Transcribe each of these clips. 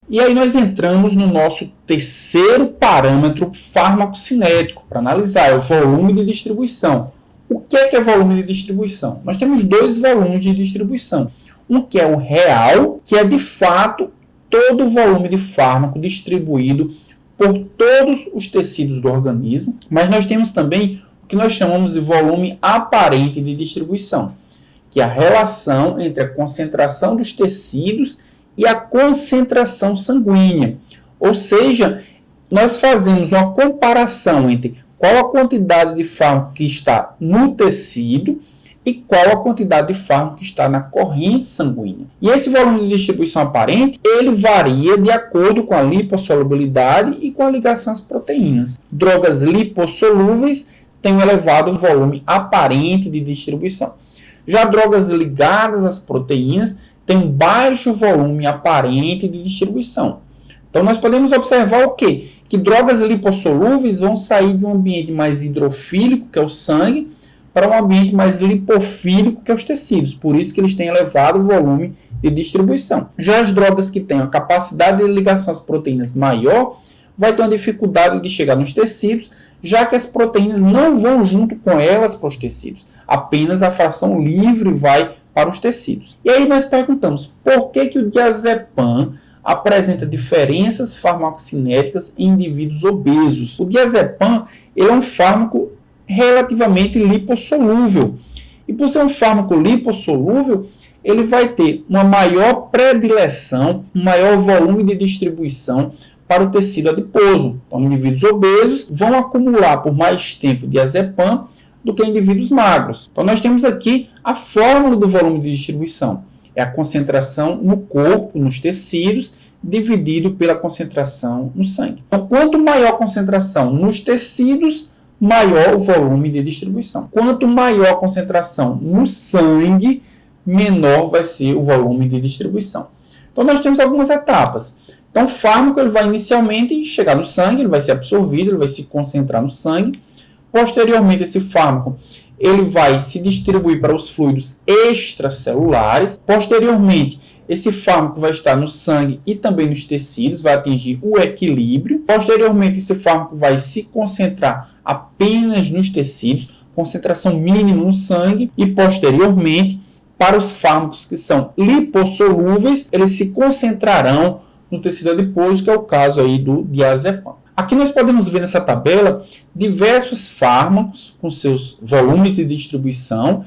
E aí nós entramos no nosso terceiro parâmetro farmacocinético para analisar, é o volume de distribuição. O que é volume de distribuição? Nós temos dois volumes de distribuição. Um que é o real, que é de fato todo o volume de fármaco distribuído por todos os tecidos do organismo, mas nós temos também o que nós chamamos de volume aparente de distribuição, que é a relação entre a concentração dos tecidos e a concentração sanguínea. Ou seja, nós fazemos uma comparação entre qual a quantidade de fármaco que está no tecido e qual a quantidade de fármaco que está na corrente sanguínea. E esse volume de distribuição aparente, ele varia de acordo com a lipossolubilidade e com a ligação às proteínas. Drogas lipossolúveis têm um elevado volume aparente de distribuição. Já drogas ligadas às proteínas têm um baixo volume aparente de distribuição. Então, nós podemos observar o quê? Que drogas lipossolúveis vão sair de um ambiente mais hidrofílico, que é o sangue, para um ambiente mais lipofílico, que é os tecidos. Por isso que eles têm elevado volume de distribuição. Já as drogas que têm a capacidade de ligação às proteínas maior, vai ter uma dificuldade de chegar nos tecidos, já que as proteínas não vão junto com elas para os tecidos. Apenas a fração livre vai para os tecidos. E aí nós perguntamos, por que o diazepam apresenta diferenças farmacocinéticas em indivíduos obesos? O diazepam ele é um fármaco relativamente lipossolúvel. E por ser um fármaco lipossolúvel, ele vai ter uma maior predileção, um maior volume de distribuição para o tecido adiposo. Então, indivíduos obesos vão acumular por mais tempo diazepam do que indivíduos magros. Então, nós temos aqui a fórmula do volume de distribuição. É a concentração no corpo, nos tecidos, dividido pela concentração no sangue. Então, quanto maior a concentração nos tecidos, maior o volume de distribuição. Quanto maior a concentração no sangue, menor vai ser o volume de distribuição. Então, nós temos algumas etapas. Então, o fármaco ele vai inicialmente chegar no sangue, ele vai ser absorvido, ele vai se concentrar no sangue. Posteriormente, esse fármaco ele vai se distribuir para os fluidos extracelulares. Posteriormente, esse fármaco vai estar no sangue e também nos tecidos, vai atingir o equilíbrio. Posteriormente, esse fármaco vai se concentrar apenas nos tecidos, concentração mínima no sangue. E posteriormente, para os fármacos que são lipossolúveis, eles se concentrarão no tecido adiposo, que é o caso aí do diazepam. Aqui nós podemos ver nessa tabela diversos fármacos com seus volumes de distribuição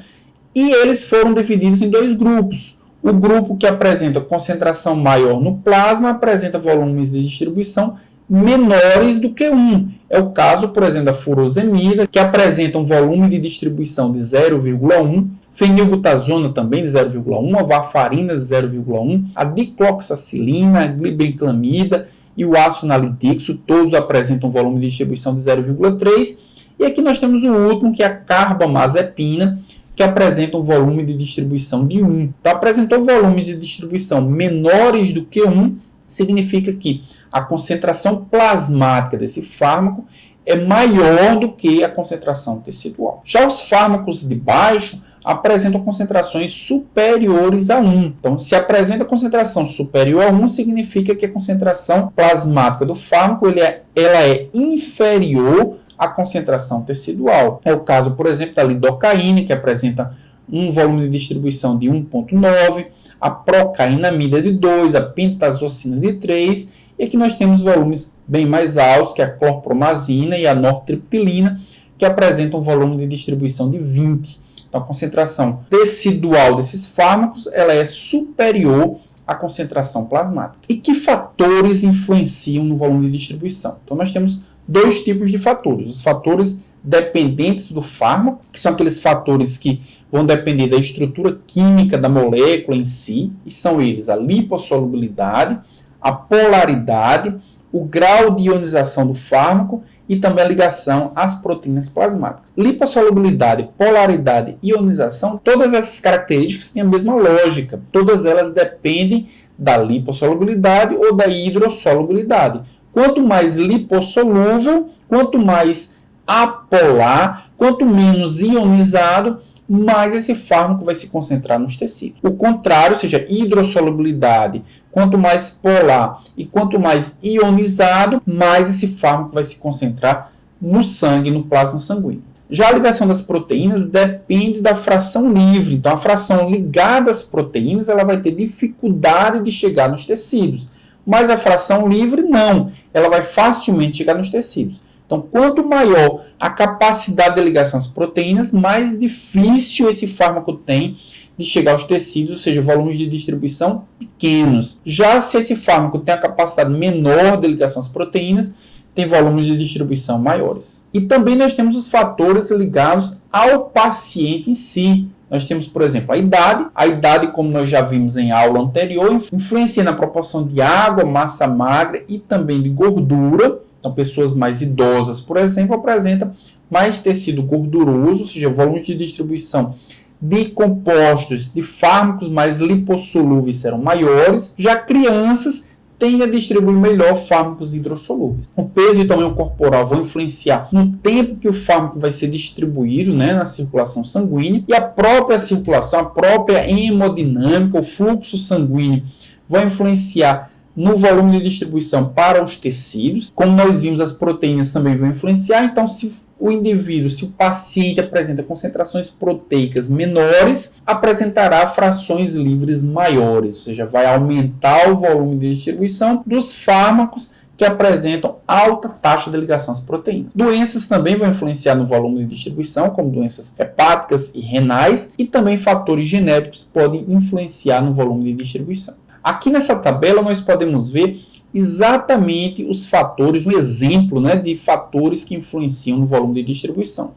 e eles foram divididos em dois grupos. O grupo que apresenta concentração maior no plasma apresenta volumes de distribuição menores do que 1. É o caso, por exemplo, da furosemida, que apresenta um volume de distribuição de 0,1, fenilbutazona também de 0,1, a varfarina de 0,1, a dicloxacilina, a glibenclamida e o ácido nalidixo, todos apresentam um volume de distribuição de 0,3. E aqui nós temos o último, que é a carbamazepina, que apresenta um volume de distribuição de 1. Então, apresentou volumes de distribuição menores do que 1, significa que a concentração plasmática desse fármaco é maior do que a concentração tecidual. Já os fármacos de baixo apresentam concentrações superiores a 1. Então, se apresenta concentração superior a 1, significa que a concentração plasmática do fármaco ela é inferior à concentração tecidual. É o caso, por exemplo, da lidocaína, que apresenta um volume de distribuição de 1,9, a procainamida de 2, a pentazocina de 3, e aqui nós temos volumes bem mais altos, que é a clorpromazina e a nortriptilina, que apresentam um volume de distribuição de 20. Então, a concentração tecidual desses fármacos ela é superior à concentração plasmática. E que fatores influenciam no volume de distribuição? Então, nós temos dois tipos de fatores. Os fatores dependentes do fármaco, que são aqueles fatores que vão depender da estrutura química da molécula em si, e são eles a lipossolubilidade, a polaridade, o grau de ionização do fármaco e também a ligação às proteínas plasmáticas. Lipossolubilidade, polaridade e ionização, todas essas características têm a mesma lógica. Todas elas dependem da lipossolubilidade ou da hidrossolubilidade. Quanto mais lipossolúvel, quanto mais apolar, quanto menos ionizado, mais esse fármaco vai se concentrar nos tecidos. O contrário, ou seja, hidrossolubilidade, quanto mais polar e quanto mais ionizado, mais esse fármaco vai se concentrar no sangue, no plasma sanguíneo. Já a ligação das proteínas depende da fração livre. Então, a fração ligada às proteínas ela vai ter dificuldade de chegar nos tecidos. Mas a fração livre, não. Ela vai facilmente chegar nos tecidos. Então, quanto maior a capacidade de ligação às proteínas, mais difícil esse fármaco tem de chegar aos tecidos, ou seja, volumes de distribuição pequenos. Já se esse fármaco tem a capacidade menor de ligação às proteínas, tem volumes de distribuição maiores. E também nós temos os fatores ligados ao paciente em si. Nós temos, por exemplo, a idade. A idade, como nós já vimos em aula anterior, influencia na proporção de água, massa magra e também de gordura. Então, pessoas mais idosas, por exemplo, apresentam mais tecido gorduroso, ou seja, volumes de distribuição de compostos, de fármacos mais lipossolúveis serão maiores. Já crianças tende a distribuir melhor fármacos hidrossolúveis. O peso e o tamanho corporal vão influenciar no tempo que o fármaco vai ser distribuído, na circulação sanguínea, e a própria circulação, a própria hemodinâmica, o fluxo sanguíneo vão influenciar no volume de distribuição para os tecidos. Como nós vimos, as proteínas também vão influenciar. Então, se o paciente apresenta concentrações proteicas menores, apresentará frações livres maiores, ou seja, vai aumentar o volume de distribuição dos fármacos que apresentam alta taxa de ligação às proteínas. Doenças também vão influenciar no volume de distribuição, como doenças hepáticas e renais, e também fatores genéticos podem influenciar no volume de distribuição. Aqui nessa tabela nós podemos ver exatamente os fatores, um exemplo de fatores que influenciam no volume de distribuição.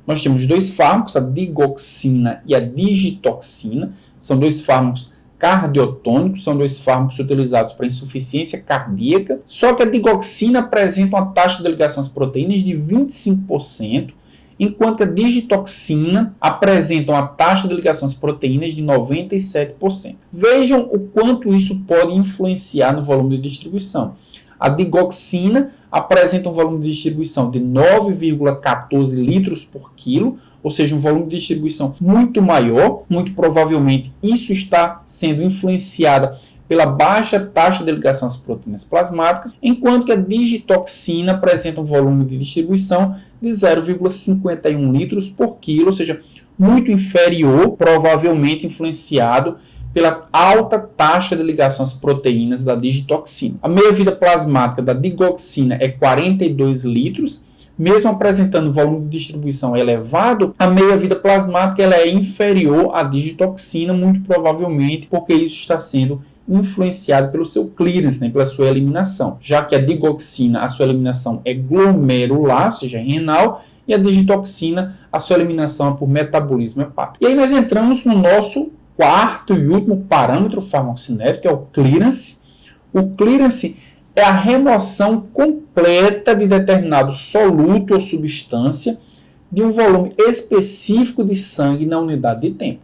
Nós temos dois fármacos, a digoxina e a digitoxina, são dois fármacos cardiotônicos, são dois fármacos utilizados para insuficiência cardíaca, só que a digoxina apresenta uma taxa de ligação às proteínas de 25%, enquanto a digitoxina apresenta uma taxa de ligação às proteínas de 97%. Vejam o quanto isso pode influenciar no volume de distribuição. A digoxina apresenta um volume de distribuição de 9,14 litros por quilo, ou seja, um volume de distribuição muito maior. Muito provavelmente isso está sendo influenciado pela baixa taxa de ligação às proteínas plasmáticas, enquanto que a digitoxina apresenta um volume de distribuição de 0,51 litros por quilo, ou seja, muito inferior, provavelmente influenciado pela alta taxa de ligação às proteínas da digitoxina. A meia-vida plasmática da digoxina é 42 litros, mesmo apresentando volume de distribuição elevado, a meia-vida plasmática ela é inferior à digitoxina, muito provavelmente porque isso está sendo influenciado pelo seu clearance, pela sua eliminação, já que a digoxina, a sua eliminação é glomerular, ou seja, renal, e a digitoxina, a sua eliminação é por metabolismo hepático. E aí nós entramos no nosso quarto e último parâmetro farmacocinético, que é o clearance. O clearance é a remoção completa de determinado soluto ou substância de um volume específico de sangue na unidade de tempo.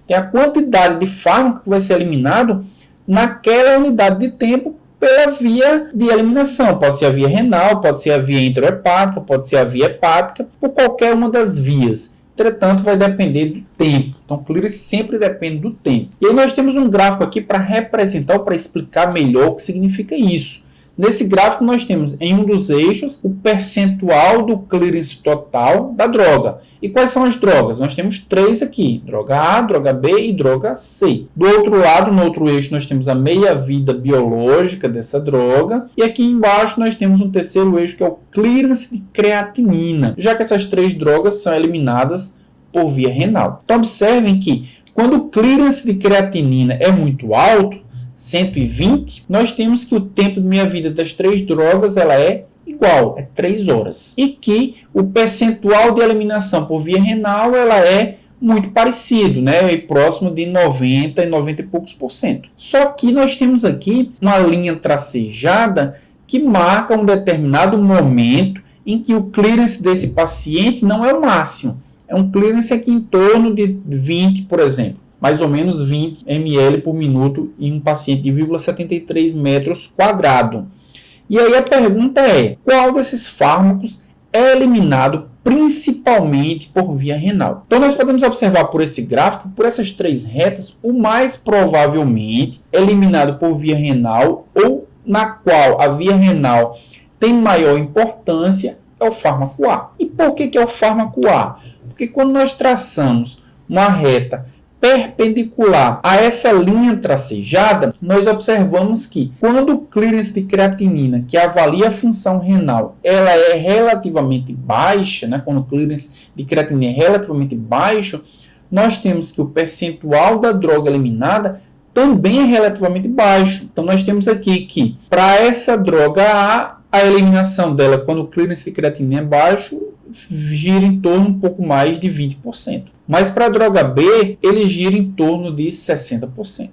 Tem a quantidade de fármaco que vai ser eliminado naquela unidade de tempo pela via de eliminação. Pode ser a via renal, pode ser a via enterohepática, pode ser a via hepática, por qualquer uma das vias. Entretanto, vai depender do tempo. Então, o clearance sempre depende do tempo. E aí nós temos um gráfico aqui para representar ou para explicar melhor o que significa isso. Nesse gráfico, nós temos em um dos eixos o percentual do clearance total da droga. E quais são as drogas? Nós temos três aqui: droga A, droga B e droga C. Do outro lado, no outro eixo, nós temos a meia-vida biológica dessa droga. E aqui embaixo nós temos um terceiro eixo, que é o clearance de creatinina, já que essas três drogas são eliminadas por via renal. Então, observem que quando o clearance de creatinina é muito alto, 120, nós temos que o tempo de meia-vida das três drogas ela é igual, é 3 horas. E que o percentual de eliminação por via renal ela é muito parecido, próximo de 90 e poucos por cento. Só que nós temos aqui uma linha tracejada que marca um determinado momento em que o clearance desse paciente não é o máximo. É um clearance aqui em torno de 20, por exemplo. Mais ou menos 20 ml por minuto em um paciente de 0,73 metros quadrados. E aí a pergunta é, qual desses fármacos é eliminado principalmente por via renal. Então nós podemos observar por esse gráfico, por essas três retas, o mais provavelmente eliminado por via renal ou na qual a via renal tem maior importância é o fármaco A. E por que é o fármaco A? Porque quando nós traçamos uma reta perpendicular a essa linha tracejada, nós observamos que quando o clearance de creatinina, que avalia a função renal, ela é relativamente baixa, né? Quando o clearance de creatinina é relativamente baixo, nós temos que o percentual da droga eliminada também é relativamente baixo. Então nós temos aqui que para essa droga a eliminação dela, quando o clearance de creatinina é baixo, gira em torno um pouco mais de 20%. Mas para a droga B, ele gira em torno de 60%.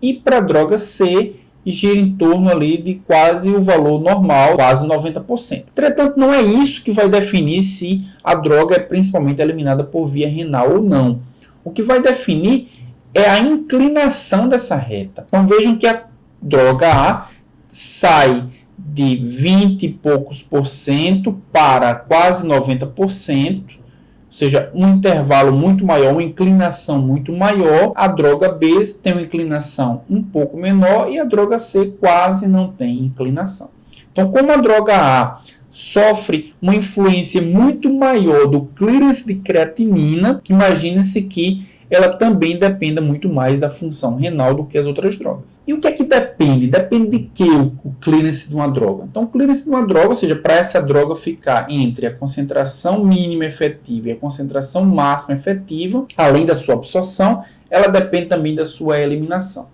E para a droga C, gira em torno ali de quase o valor normal, quase 90%. Entretanto, não é isso que vai definir se a droga é principalmente eliminada por via renal ou não. O que vai definir é a inclinação dessa reta. Então vejam que a droga A sai de 20 e poucos por cento para quase 90%, ou seja, um intervalo muito maior, uma inclinação muito maior. A droga B tem uma inclinação um pouco menor e a droga C quase não tem inclinação. Então, como a droga A sofre uma influência muito maior do clearance de creatinina, imagine-se que ela também dependa muito mais da função renal do que as outras drogas. E o que é que depende? Depende de que o clearance de uma droga? Então, o clearance de uma droga, ou seja, para essa droga ficar entre a concentração mínima efetiva e a concentração máxima efetiva, além da sua absorção, ela depende também da sua eliminação.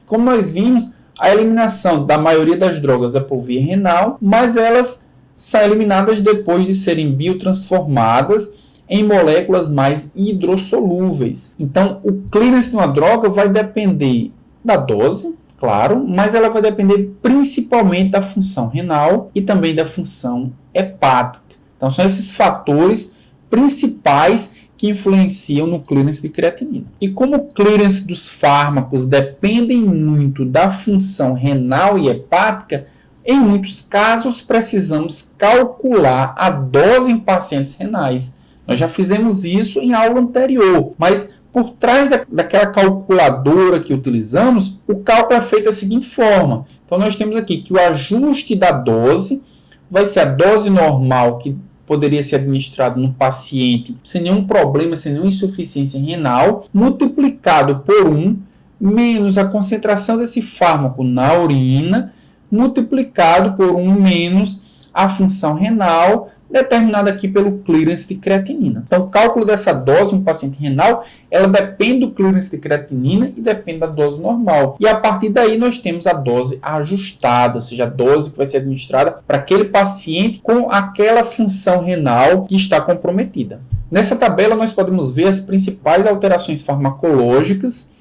Como nós vimos, a eliminação da maioria das drogas é por via renal, mas elas são eliminadas depois de serem biotransformadas em moléculas mais hidrossolúveis. Então, o clearance de uma droga vai depender da dose, claro, mas ela vai depender principalmente da função renal e também da função hepática. Então, são esses fatores principais que influenciam no clearance de creatinina. E como o clearance dos fármacos dependem muito da função renal e hepática, em muitos casos precisamos calcular a dose em pacientes renais. Nós já fizemos isso em aula anterior, mas por trás daquela calculadora que utilizamos, o cálculo é feito da seguinte forma. Então, nós temos aqui que o ajuste da dose vai ser a dose normal que poderia ser administrado no paciente sem nenhum problema, sem nenhuma insuficiência renal, multiplicado por 1, menos a concentração desse fármaco na urina, multiplicado por 1 menos a função renal, determinada aqui pelo clearance de creatinina. Então, o cálculo dessa dose em paciente renal, ela depende do clearance de creatinina e depende da dose normal. E a partir daí nós temos a dose ajustada, ou seja, a dose que vai ser administrada para aquele paciente com aquela função renal que está comprometida. Nessa tabela nós podemos ver as principais alterações farmacológicas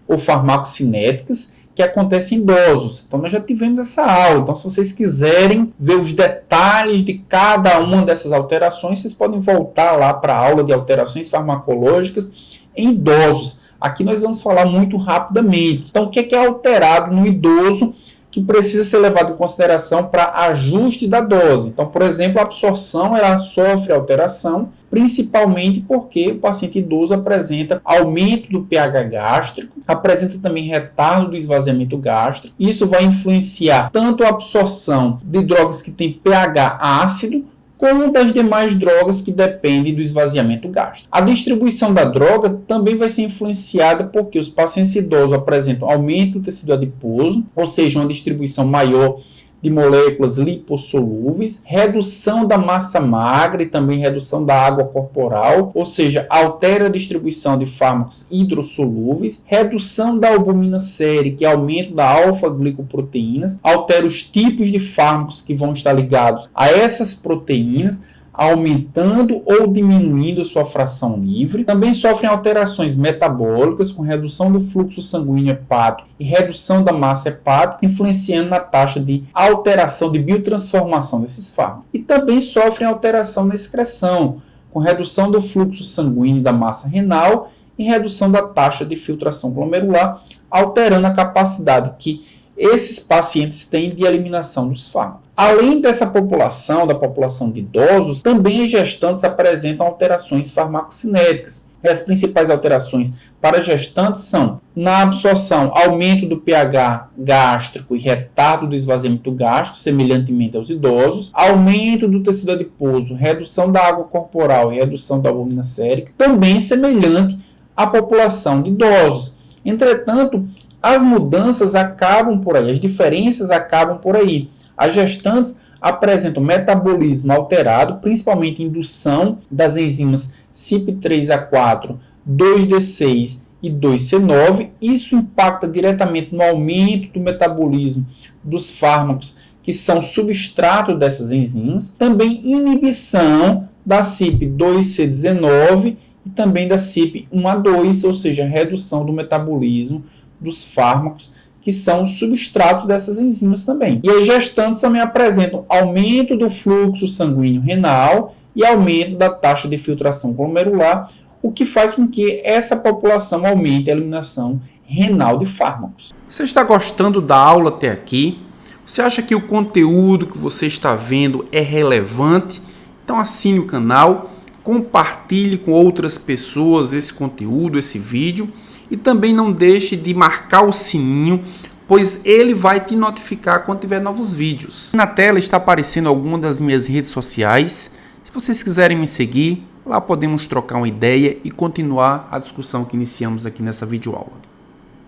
ou farmacocinéticas que acontecem em idosos. Então, nós já tivemos essa aula. Então, se vocês quiserem ver os detalhes de cada uma dessas alterações, vocês podem voltar lá para a aula de alterações farmacológicas em idosos. Aqui nós vamos falar muito rapidamente. Então, o que é alterado no idoso que precisa ser levado em consideração para ajuste da dose? Então, por exemplo, a absorção ela sofre alteração, principalmente porque o paciente idoso apresenta aumento do pH gástrico, apresenta também retardo do esvaziamento gástrico. Isso vai influenciar tanto a absorção de drogas que têm pH ácido, como das demais drogas que dependem do esvaziamento gástrico. A distribuição da droga também vai ser influenciada porque os pacientes idosos apresentam aumento do tecido adiposo, ou seja, uma distribuição maior de moléculas lipossolúveis, redução da massa magra e também redução da água corporal, ou seja, altera a distribuição de fármacos hidrossolúveis, redução da albumina séria, que é aumento da alfa-glicoproteínas, altera os tipos de fármacos que vão estar ligados a essas proteínas, aumentando ou diminuindo sua fração livre. Também sofrem alterações metabólicas, com redução do fluxo sanguíneo hepático e redução da massa hepática, influenciando na taxa de alteração de biotransformação desses fármacos. E também sofrem alteração na excreção, com redução do fluxo sanguíneo da massa renal e redução da taxa de filtração glomerular, alterando a capacidade que esses pacientes têm de eliminação dos fármacos. Além dessa população, da população de idosos, também as gestantes apresentam alterações farmacocinéticas. E as principais alterações para gestantes são, na absorção, aumento do pH gástrico e retardo do esvaziamento gástrico, semelhantemente aos idosos, aumento do tecido adiposo, redução da água corporal e redução da albumina sérica, também semelhante à população de idosos. Entretanto, as mudanças acabam por aí, as diferenças acabam por aí. As gestantes apresentam metabolismo alterado, principalmente indução das enzimas CYP3A4, 2D6 e 2C9. Isso impacta diretamente no aumento do metabolismo dos fármacos que são substrato dessas enzimas. Também inibição da CYP2C19 e também da CYP1A2, ou seja, redução do metabolismo dos fármacos que são o substrato dessas enzimas também. E as gestantes também apresentam aumento do fluxo sanguíneo renal e aumento da taxa de filtração glomerular, o que faz com que essa população aumente a eliminação renal de fármacos. Você está gostando da aula até aqui? Você acha que o conteúdo que você está vendo é relevante? Então assine o canal, compartilhe com outras pessoas esse conteúdo, esse vídeo, e também não deixe de marcar o sininho, pois ele vai te notificar quando tiver novos vídeos. Na tela está aparecendo algumas das minhas redes sociais. Se vocês quiserem me seguir, lá podemos trocar uma ideia e continuar a discussão que iniciamos aqui nessa videoaula.